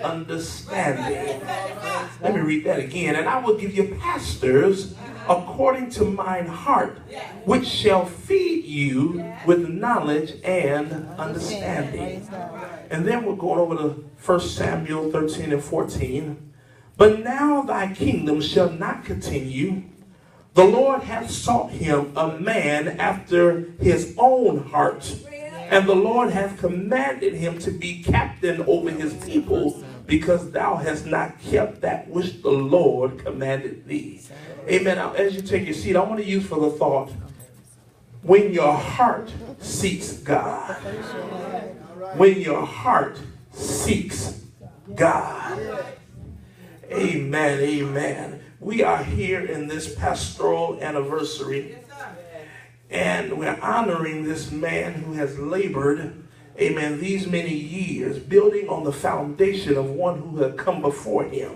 understanding. Let me read that again. And I will give you pastors according to mine heart, which shall feed you with knowledge and understanding. And then we're going over to 1 Samuel 13 and 14. But now thy kingdom shall not continue. The Lord hath sought him a man after his own heart, and the Lord hath commanded him to be captain over his people, because thou hast not kept that which the Lord commanded thee. Amen. Now, as you take your seat, I want to use for the thought, when your heart seeks God. When your heart seeks God. Amen. Amen. We are here in this pastoral anniversary, and we're honoring this man who has labored, amen, these many years, building on the foundation of one who had come before him.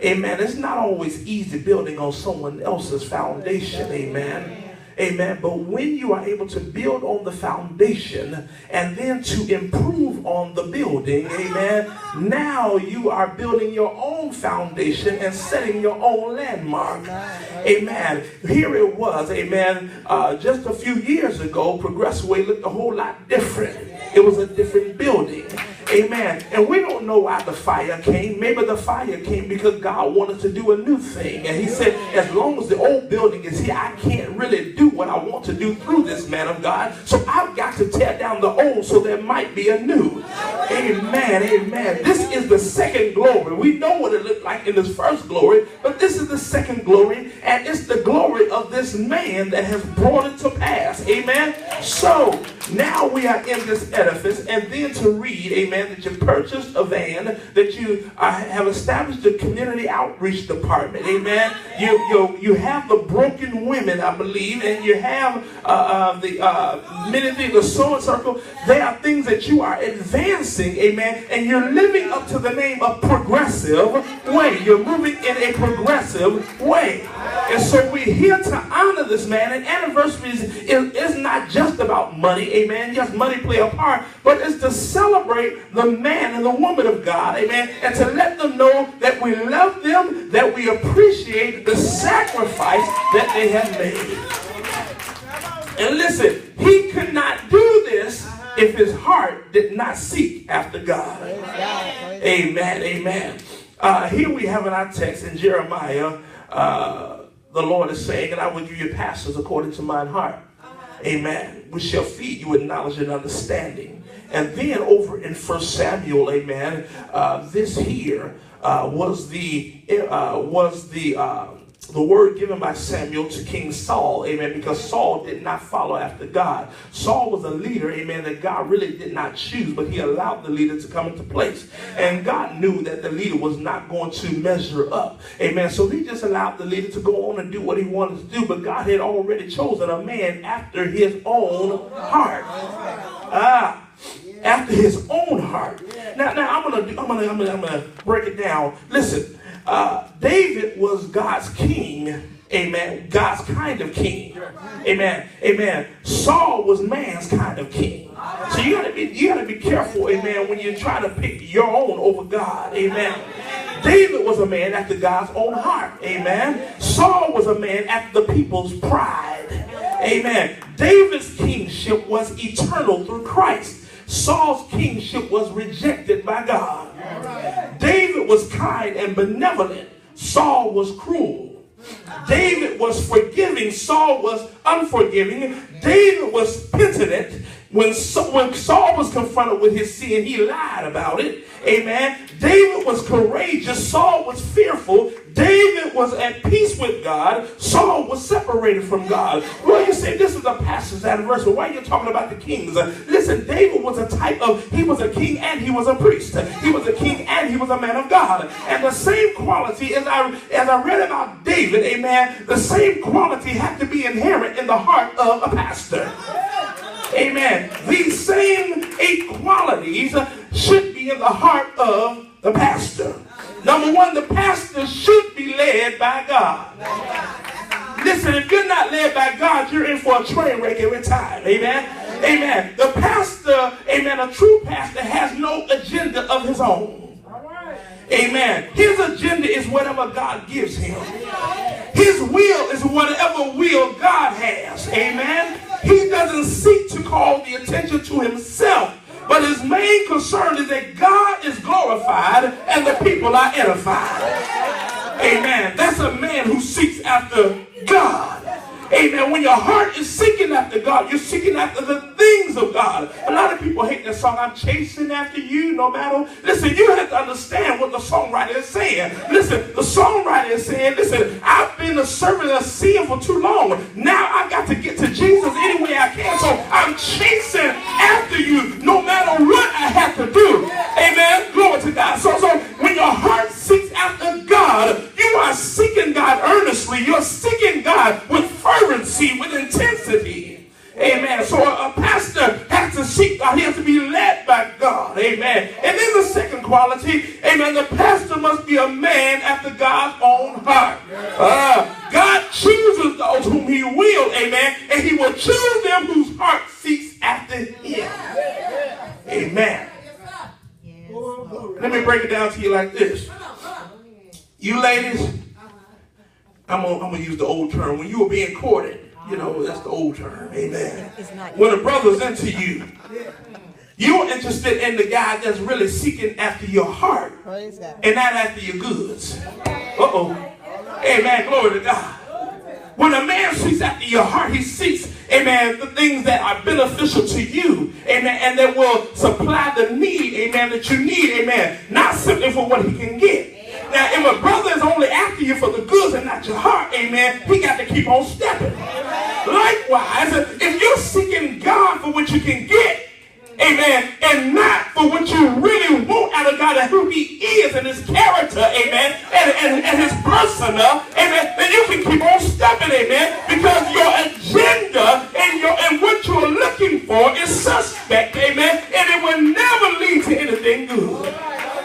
Amen. It's not always easy building on someone else's foundation. Amen. Amen. But when you are able to build on the foundation and then to improve on the building, amen, now you are building your own foundation and setting your own landmark. Amen. Here it was, amen, just a few years ago, Progressive Way looked a whole lot different. It was a different building. Amen. And we don't know why the fire came. Maybe the fire came because God wanted to do a new thing. And he said, as long as the old building is here, I can't really do what I want to do through this man of God. So I've got to tear down the old so there might be a new. Amen. Amen. This is the second glory. We know what it looked like in this first glory, but this is the second glory, and it's the glory of this man that has brought it to pass. Amen. So now we are in this edifice, and then to read, amen, that you purchased a van, that you have established a community outreach department. Amen. You have the broken women, I believe, and you have many things, the sewing circle. There are things that you are advancing, amen, and you're living up to the name of Progressive Way. You're moving in a progressive way. And so we're here to honor this man, and anniversaries is not just about money. Amen. Yes, money play a part, but it's to celebrate the man and the woman of God. Amen. And to let them know that we love them, that we appreciate the sacrifice that they have made. And listen, he could not do this if his heart did not seek after God. Amen. Amen. Here we have in our text in Jeremiah, the Lord is saying, and I will give you pastors according to mine heart. Amen. We shall feed you with knowledge and understanding. And then over in 1 Samuel, amen, this here was the word given by Samuel to King Saul, amen, because Saul did not follow after God. Saul was a leader, amen, that God really did not choose, but he allowed the leader to come into place. And God knew that the leader was not going to measure up, amen, so he just allowed the leader to go on and do what he wanted to do, but God had already chosen a man after his own heart. After his own heart. Now I'm gonna break it down. Listen. David was God's king, amen, God's kind of king, amen, amen. Saul was man's kind of king. So you gotta be careful, amen, when you try to pick your own over God, amen. David was a man after God's own heart, amen. Saul was a man after the people's pride, amen. David's kingship was eternal through Christ. Saul's kingship was rejected by God. David was kind and benevolent. Saul was cruel. David was forgiving. Saul was unforgiving. David was penitent. When Saul was confronted with his sin, he lied about it. Amen. David was courageous. Saul was fearful. David was at peace with God. Saul was separated from God. Well, you say this is a pastor's anniversary. Why are you talking about the kings? Listen, David was a type of, he was a king and he was a priest. He was a king and he was a man of God. And the same quality, as I read about David, amen, the same quality had to be inherent in the heart of a pastor. Amen. These same 8 qualities should be in the heart of the pastor. Number one, the pastor should be led by God. Listen, if you're not led by God, you're in for a train wreck every time. Amen. Amen. The pastor, amen, a true pastor has no agenda of his own. Amen. His agenda is whatever God gives him. His will is whatever will God has. Amen. He doesn't seek to call the attention to himself, but his main concern is that God is glorified and the people are edified. Amen. That's a man who seeks after God. Amen. When your heart is seeking after God, you're seeking after the things of God. A lot of people hate that song, I'm chasing after you no matter. Listen, you have to understand what the songwriter is saying. Listen, the songwriter is saying, listen, I've been a servant of sin for too long. Now I got to get to Jesus any way I can. So I'm chasing after you no matter what I have to do. Amen. Glory to God. So when your heart seeks after God, you are seeking God earnestly. You're seeking God with fervency, with intensity. Amen. So a pastor has to seek God. He has to be led by God. Amen. And then the second quality, amen, the pastor must be a man after God's own heart. God chooses those whom he will, amen, and he will choose them whose heart seeks after him. Amen. Let me break it down to you like this. You ladies, I'm gonna use the old term. When you were being courted, you know, that's the old term. Amen. When a brother's into you, you're interested in the guy that's really seeking after your heart and not after your goods. Amen. Glory to God. When a man seeks after your heart, he seeks, amen, the things that are beneficial to you, amen, and that will supply the need, amen, that you need, amen, not simply for what he can get. Now, if a brother is only after you for the goods and not your heart, amen, he got to keep on stepping. Likewise, if you're seeking God for what you can get, amen, and not for what you really want out of God and who he is and his character, amen, and his persona, amen, then you can keep on stepping, amen, because your agenda and what you're looking for is suspect, amen, and it will never lead to anything good.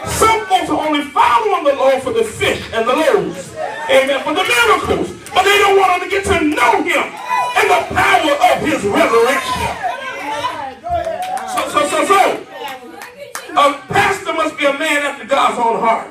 Some folks are only following the Lord for the fish and the loaves, amen, for the miracles, but they don't want them to get to know him and the power of his resurrection. So, a pastor must be a man after God's own heart.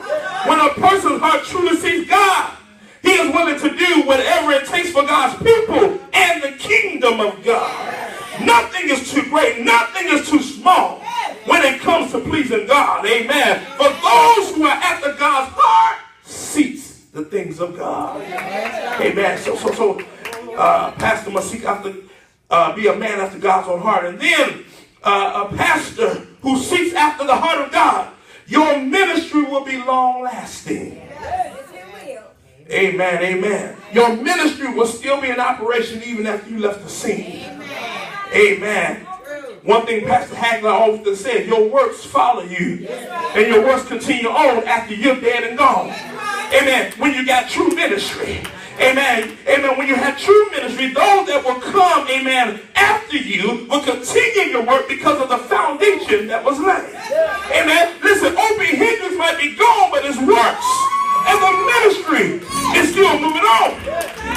When a person's heart truly sees God, he is willing to do whatever it takes for God's people and the kingdom of God. Nothing is too great. Nothing is too small when it comes to pleasing God. Amen. For those who are after God's heart seeks the things of God. Amen. So, pastor must seek after, be a man after God's own heart. And then a pastor who seeks after the heart of God, your ministry will be long lasting. Amen, amen. Your ministry will still be in operation even after you left the scene. Amen. One thing Pastor Hagler often said, your works follow you and your works continue on after you're dead and gone. Amen. When you got true ministry. Amen. Amen. When you have true ministry, those that will come, amen, after you will continue your work because of the foundation that was laid. Amen. Listen, Opie Hendricks might be gone, but his works and the ministry is still moving on.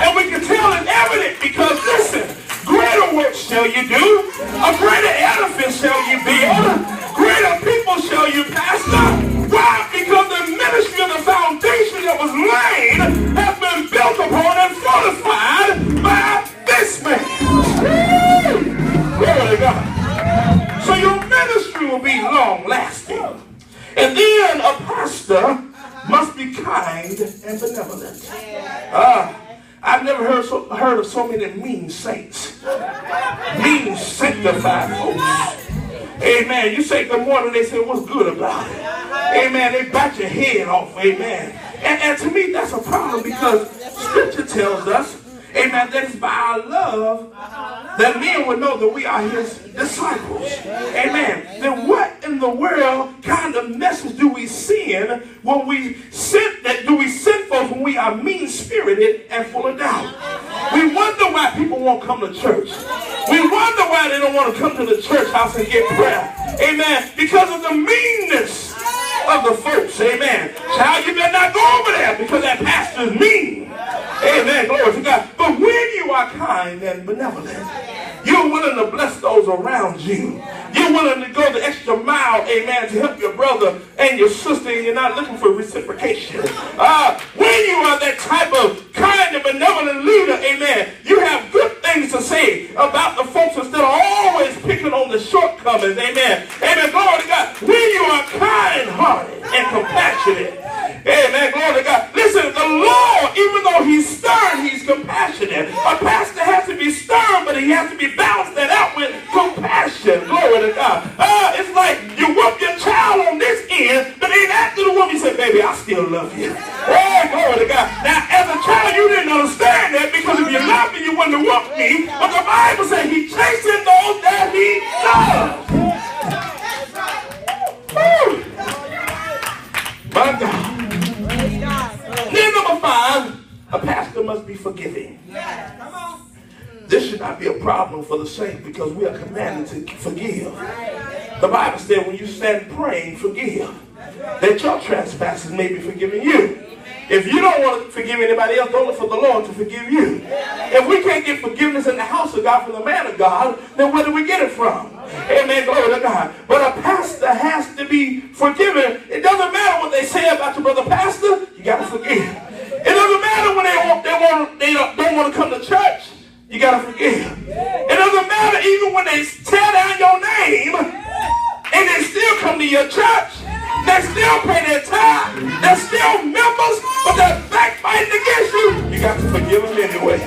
And we can tell it evident because, listen, greater works shall you do, a greater edifice shall you build, greater people shall you pastor. Why? Because the ministry of the foundation that was laid has been built upon and fortified by this man. Glory to God. So your ministry will be long lasting. And then a pastor must be kind and benevolent. I've never heard of so many mean saints. Mean sanctified folks. Amen. You say good morning, they say, what's good about it? Amen. They bite your head off. Amen. And to me, that's a problem because Scripture tells us, amen, that it's by our love that men will know that we are his disciples. Amen. Then what in the world kind of message do we send when we send that? Do we send folks when we are mean-spirited and full of doubt? We wonder why people won't come to church. We wonder why they don't want to come to the church house and get prayer. Amen. Because of the meanness of the folks. Amen. Child, you better not go over there because that pastor is mean. Amen. Glory to God. But when you are kind and benevolent, You're willing to bless those around you. You're willing to go the extra mile, amen, to help your brother and your sister, and you're not looking for reciprocation. When you are that type of kind and benevolent leader, amen, you have good things to say about the folks instead of always picking on the shortcomings, amen. Amen, glory to God. When you are kind-hearted and compassionate, amen, glory to God. Listen, the Lord, even though he's stern, he's compassionate. A pastor has to be stern, but he has to be balanced that out with compassion. Glory to God. It's like you whoop your child on this end, but then after the woman, you say, baby, I still love you. Hey, glory to God. Now, as a child, you didn't understand that, because if you loved me, you wouldn't have whooped me. But the Bible says he chasing those that he loves. Woo. My God. Then number 5, a pastor must be forgiving. This should not be a problem for the saint, because we are commanded to forgive. The Bible said when you stand praying, forgive, that your trespasses may be forgiven you. If you don't want to forgive anybody else, don't look for the Lord to forgive you. If we can't get forgiveness in the house of God from the man of God, then where do we get it from? Amen, glory to God. But a pastor has to be forgiven. It doesn't matter what they say about your brother pastor, you got to forgive. It doesn't matter when they don't want to come to church, you got to forgive. It doesn't matter even when they tear down your name and they still come to your church. They still pay their time. They're still members, but they're backbiting against you. You got to forgive them anyway.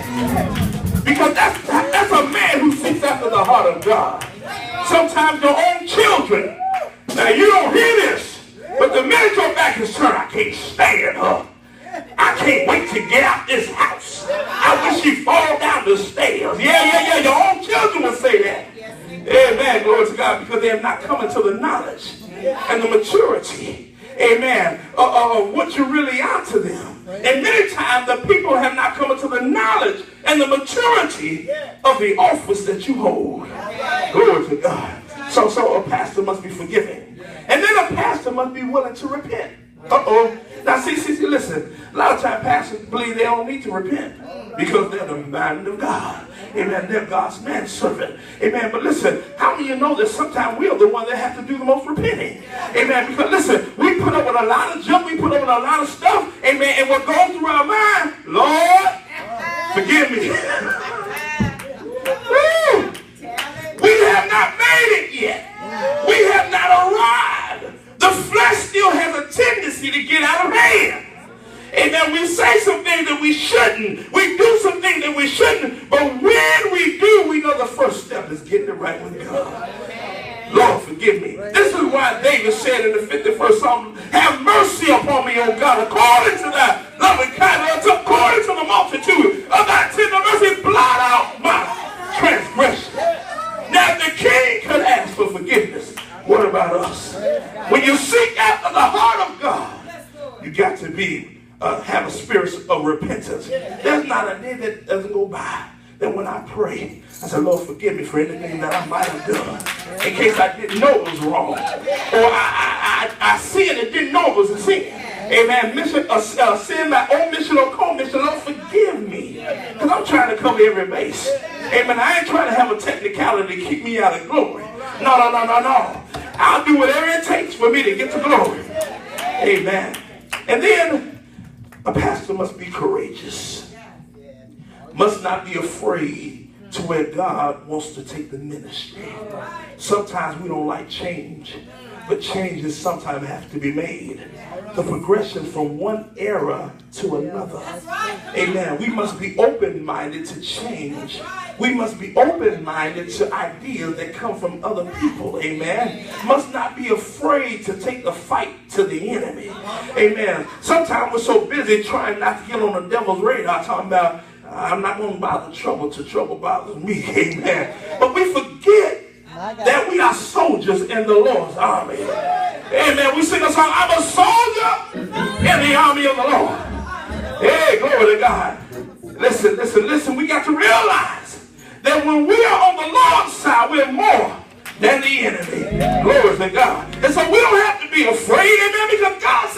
Because that's a man who seeks after the heart of God. Sometimes your own children. Now you don't hear this, but the minute your back is turned, I can't stand her. I can't wait to get out this house. I wish she'd fall down the stairs. Yeah. Your own children will say that. Amen, glory to God, because they have not come into the knowledge and the maturity, amen, of what you really are to them. And many times the people have not come into the knowledge and the maturity of the office that you hold. Glory to God. So a pastor must be forgiving. And then a pastor must be willing to repent. Now see, listen, a lot of times pastors believe they don't need to repent because they're the man of God. Amen. They're God's manservant. Amen. But listen, how many of you know that sometimes we are the ones that have to do the most repenting? Amen. Because listen, we put up with a lot of junk, we put up with a lot of stuff. Amen. And what goes through our mind, Lord, forgive me. Woo! We have not made it yet. We have not arrived. The flesh still has a tendency to get out of hand. Amen. We say some things that we shouldn't. We do some things that we shouldn't. But when we do, we know the first step is getting it right with God. Lord, forgive me. This is why David said in the 51st Psalm, have mercy upon me, O God, according to thy loving kindness, according to the multitude of thy tender mercy, blot out my transgression. Now, if the king could ask for forgiveness, what about us? When you seek after the heart of God, you got to have a spirit of repentance. There's not a day that doesn't go by that when I pray, I say, Lord, forgive me for anything that I might have done, in case I didn't know it was wrong, or I sinned and didn't know it was a sin. Amen. Sin by omission or commission. Lord, forgive me, because I'm trying to cover every base. Amen. I ain't trying to have a technicality to keep me out of glory. No. I'll do whatever it takes for me to get to glory. Amen. And then a pastor must be courageous. Must not be afraid to where God wants to take the ministry. Sometimes we don't like change, but changes sometimes have to be made. The progression from one era to another. Amen. We must be open-minded to change. We must be open-minded to ideas that come from other people. Amen. Must not be afraid to take the fight to the enemy. Amen. Sometimes we're so busy trying not to get on the devil's radar, talking about, I'm not going to bother trouble till trouble bothers me. Amen. But we forget that we are soldiers in the Lord's army. Amen. We sing a song, I'm a soldier in the army of the Lord. Hey, glory to God. Listen. We got to realize that when we are on the Lord's side, we're more than the enemy. Glory to God. And so we don't have to be afraid, amen, because God